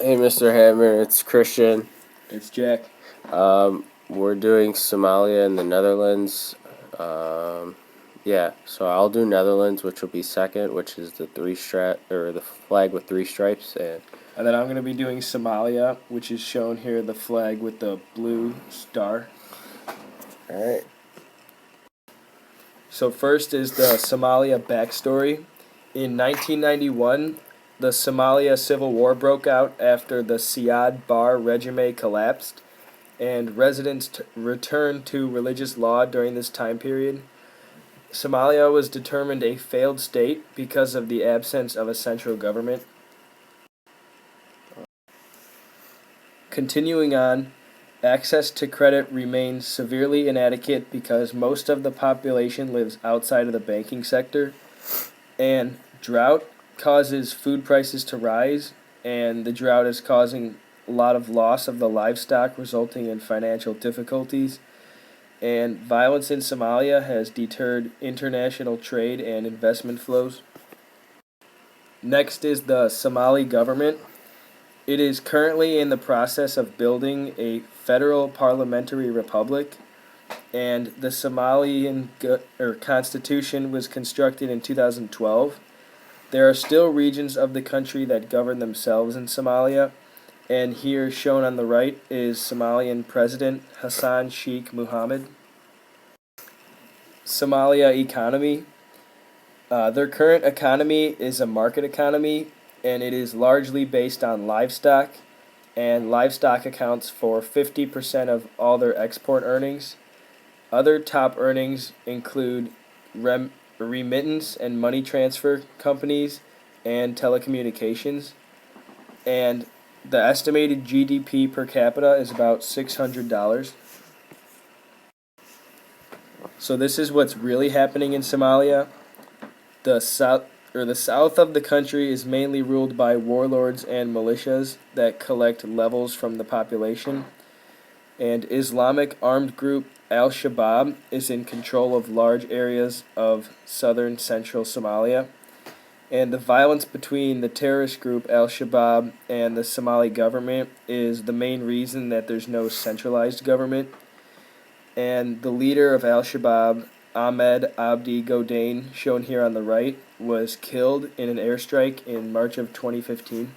Hey, Mr. Hammer, it's Christian. It's Jack. We're doing Somalia and the Netherlands. So I'll do Netherlands, which will be second, which is the the flag with three stripes. And then I'm going to be doing Somalia, which is shown here, the flag with the blue star. All right. So first is the Somalia backstory. In 1991, the Somalia Civil War broke out after the Siad Barre regime collapsed, and residents returned to religious law during this time period. Somalia was determined a failed state because of the absence of a central government. Continuing on, access to credit remains severely inadequate because most of the population lives outside of the banking sector, and drought causes food prices to rise, and the drought is causing a lot of loss of the livestock, resulting in financial difficulties. And violence in Somalia has deterred international trade and investment flows. Next is the Somali government. It is currently in the process of building a federal parliamentary republic, and the Somalian constitution was constructed in 2012. There are still regions of the country that govern themselves in Somalia, and here shown on the right is Somalian President Hassan Sheikh Mohammed. Somalia economy. Their current economy is a market economy, and it is largely based on livestock, and livestock accounts for 50% of all their export earnings. Other top earnings include remittance and money transfer companies and telecommunications. And the estimated GDP per capita is about $600. So this is what's really happening in Somalia. The south of the country is mainly ruled by warlords and militias that collect levels from the population, and Islamic armed group Al-Shabaab is in control of large areas of southern central Somalia. And the violence between the terrorist group Al-Shabaab and the Somali government is the main reason that there's no centralized government. And the leader of Al-Shabaab, Ahmed Abdi Godane, shown here on the right, was killed in an airstrike in March of 2015.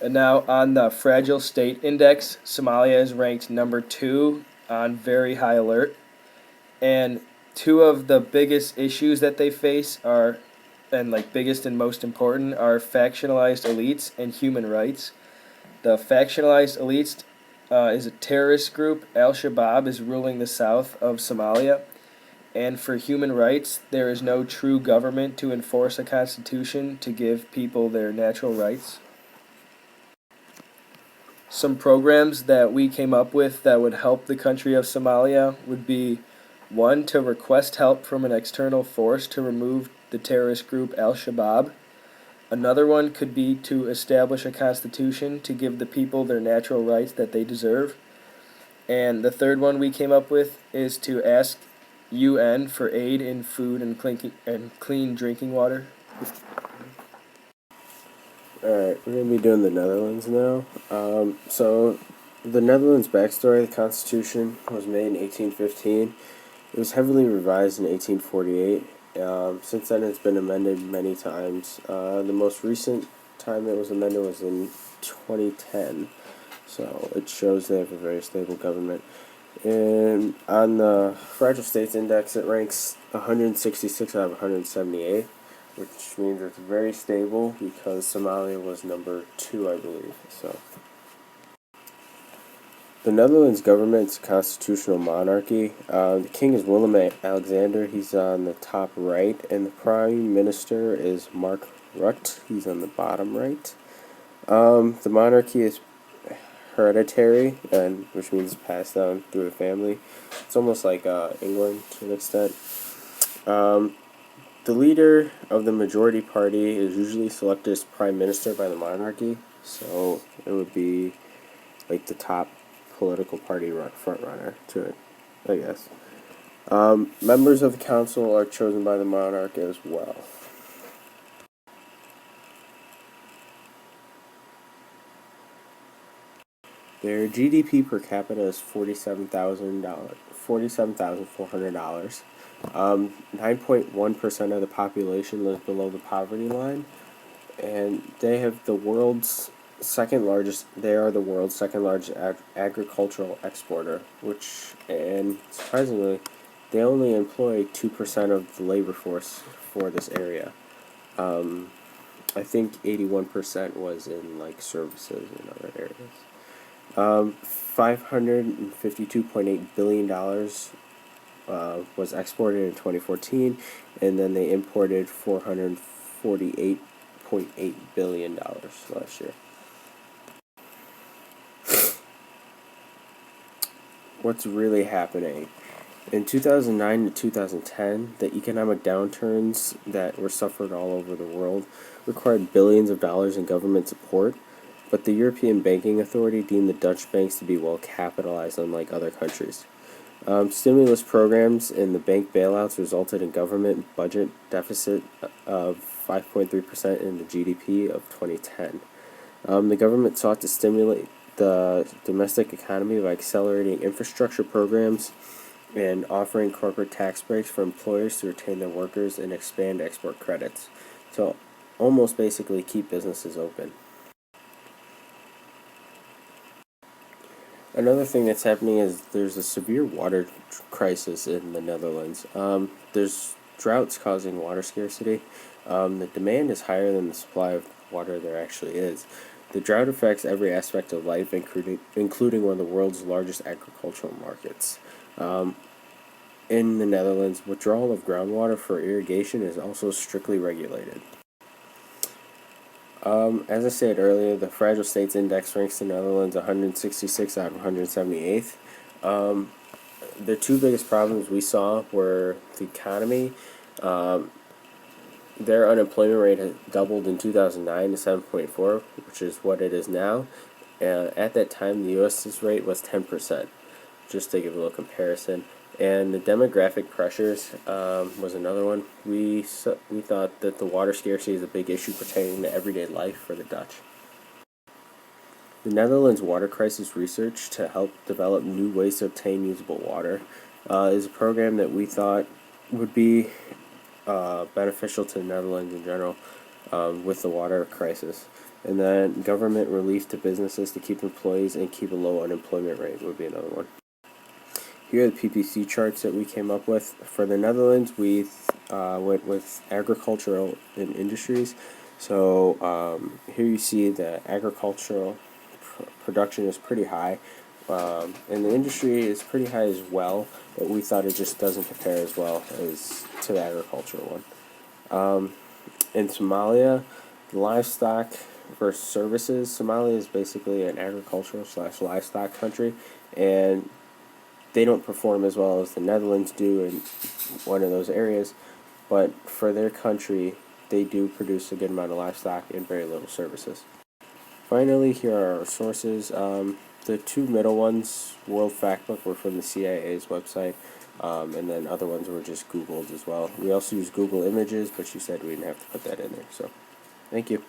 And now on the Fragile State Index, Somalia is ranked number 2 on very high alert. And two of the biggest issues that they face are, and like biggest and most important, are factionalized elites and human rights. The factionalized elites is a terrorist group. Al-Shabaab is ruling the south of Somalia. And for human rights, there is no true government to enforce a constitution to give people their natural rights. Some programs that we came up with that would help the country of Somalia would be one, to request help from an external force to remove the terrorist group Al-Shabaab. Another one could be to establish a constitution to give the people their natural rights that they deserve. And the third one we came up with is to ask UN for aid in food and clean drinking water. Alright, we're going to be doing the Netherlands now. So, the Netherlands backstory, the Constitution was made in 1815. It was heavily revised in 1848. Since then, it's been amended many times. The most recent time it was amended was in 2010. So, it shows they have a very stable government. And on the Fragile States Index, it ranks 166 out of 178, which means it's very stable because Somalia was number 2, I believe. So, the Netherlands government's constitutional monarchy. The king is Willem Alexander. He's on the top right, and the prime minister is Mark Rutte. He's on the bottom right. The monarchy is hereditary, and which means passed down through the family. It's almost like England to an extent. The leader of the majority party is usually selected as prime minister by the monarchy, so it would be like the top political party front runner to it, I guess. Members of the council are chosen by the monarch as well. Their GDP per capita is $47,400. 9.1% of the population lives below the poverty line, and they have the world's second largest. They are the world's second largest agricultural exporter, which, and surprisingly, they only employ 2% of the labor force for this area. Um, I think 81% was in like services and other areas. $552.8 billion was exported in 2014, and then they imported $448.8 billion last year. What's really happening? In 2009 to 2010, the economic downturns that were suffered all over the world required billions of dollars in government support, but the European Banking Authority deemed the Dutch banks to be well capitalized, unlike other countries. Stimulus programs and the bank bailouts resulted in government budget deficit of 5.3% in the GDP of 2010. The government sought to stimulate the domestic economy by accelerating infrastructure programs and offering corporate tax breaks for employers to retain their workers and expand export credits. So, almost basically keep businesses open. Another thing that's happening is there's a severe water crisis in the Netherlands. There's droughts causing water scarcity. The demand is higher than the supply of water there actually is. The drought affects every aspect of life, including one of the world's largest agricultural markets. In the Netherlands, withdrawal of groundwater for irrigation is also strictly regulated. As I said earlier, the Fragile States Index ranks the Netherlands 166 out of 178th. The two biggest problems we saw were the economy. Their unemployment rate has doubled in 2009 to 7.4, which is what it is now. At that time, the U.S.'s rate was 10%, just to give a little comparison. And the demographic pressures was another one. We thought that the water scarcity is a big issue pertaining to everyday life for the Dutch. The Netherlands Water Crisis Research to help develop new ways to obtain usable water is a program that we thought would be beneficial to the Netherlands in general with the water crisis. And then government relief to businesses to keep employees and keep a low unemployment rate would be another one. Here are the PPC charts that we came up with. For the Netherlands, we went with agricultural and industries. So here you see the agricultural production is pretty high, and the industry is pretty high as well, but we thought it just doesn't compare as well as to the agricultural one. In Somalia, livestock versus services. Somalia is basically an agricultural/livestock country, and they don't perform as well as the Netherlands do in one of those areas, but for their country, they do produce a good amount of livestock and very little services. Finally, here are our sources. The two middle ones, World Factbook, were from the CIA's website, and then other ones were just Googled as well. We also use Google Images, but she said we didn't have to put that in there. So, thank you.